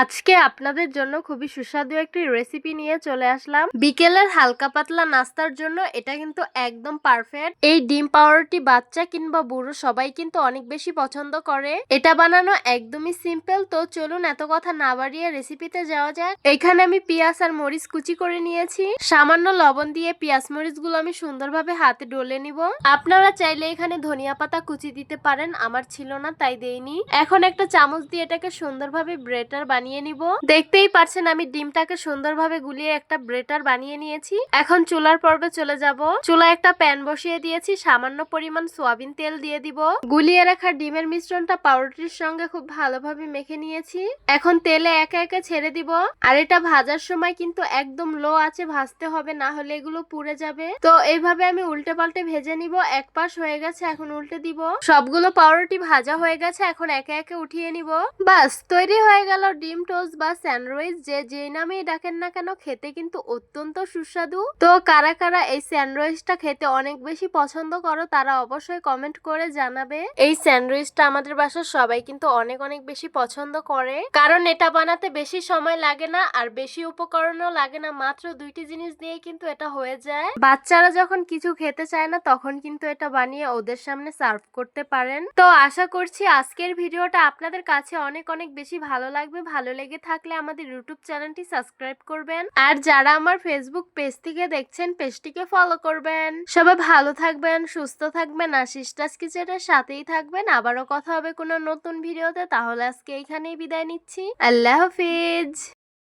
আজকে আপনাদের জন্য খুবই সুস্বাদু একটি রেসিপি নিয়ে চলে আসলাম। বিকেলের হালকা পাতলা নাস্তার জন্য এটা কিন্তু একদম পারফেক্ট। এই ডিম পাউরুটি বাচ্চা কিংবা বুড়ো সবাই কিন্তু অনেক বেশি পছন্দ করে। এটা বানানো একদমই সিম্পল। তো চলুন এত কথা না বাড়িয়ে রেসিপিতে যাওয়া যাক। এখানে আমি পেঁয়াজ আর মরিচ কুচি করে নিয়েছি। সামান্য লবণ দিয়ে পেঁয়াজ মরিচ গুলো আমি সুন্দরভাবে হাতে ডলে নিব। আপনারা চাইলে এখানে ধনিয়া পাতা কুচি দিতে পারেন, আমার ছিল না তাই দেইনি। এখন একটা চামচ দিয়ে এটাকে সুন্দরভাবে ব্রেটার বানিয়ে নিব। দেখতেই পাচ্ছেন আমি ডিমটাকে সুন্দরভাবে গুলিয়ে একটা ব্রেটার বানিয়ে নিয়েছি। এখন চুলার পর্বে চলে যাব। চুলায় একটা প্যান বসিয়ে দিয়েছি, সামান্য পরিমাণ সয়াবিন তেল দিয়ে দিব। গুলিয়ে রাখা ডিমের মিশ্রণটা পাউরুটির সঙ্গে খুব ভালোভাবে মেখে নিয়েছি। এখন তেলে একে একে ছেড়ে দিব। আর এটা ভাজার সময় কিন্তু একদম লো আঁচে ভাজতে হবে, না হলে এগুলো পুড়ে যাবে। তো এইভাবে আমি উল্টে পাল্টে ভেজে নিব। এক পাশ হয়ে গেছে, এখন উল্টে দিব। সবগুলো পাউরুটি ভাজা হয়ে গেছে, এখন একে একে উঠিয়ে নিব। বাস তৈরি হয়ে গেল ডিম টোস্ট বা স্যান্ডউইচ। যেই নামেই ডাকেন না কেন, খেতে কিন্তু অত্যন্ত সুস্বাদু। তো কারা কারা এই স্যান্ডউইচটা খেতে অনেক বেশি পছন্দ করো তারা অবশ্যই কমেন্ট করে জানাবে। এই স্যান্ডউইচটা আমাদের বাসার সবাই কিন্তু অনেক অনেক বেশি পছন্দ করে, কারণ এটা বানাতে বেশি সময় লাগে না আর বেশি উপকরণও লাগে না। মাত্র দুইটি জিনিস দিয়ে কিন্তু এটা হয়ে যায়। বাচ্চারা যখন কিছু খেতে চায় না তখন কিন্তু এটা বানিয়ে ওদের সামনে সার্ভ করতে পারেন। তো আশা করছি আজকের ভিডিওটা আপনাদের কাছে অনেক অনেক বেশি ভালো লাগবে। ভালো লেগে থাকলে আমাদের ইউটিউব চ্যানেলটি সাবস্ক্রাইব করবেন, আর যারা আমার ফেসবুক পেজ থেকে দেখছেন পেজটিকে ফলো করবেন। সবাই ভালো থাকবেন, সুস্থ থাকবেন, আশিস টাস কিচেনের সাথেই থাকবেন। আবারও কথা হবে কোনো নতুন ভিডিওতে। তাহলে আজকে এইখানেই বিদায় নিচ্ছি। আল্লাহ হাফিজ।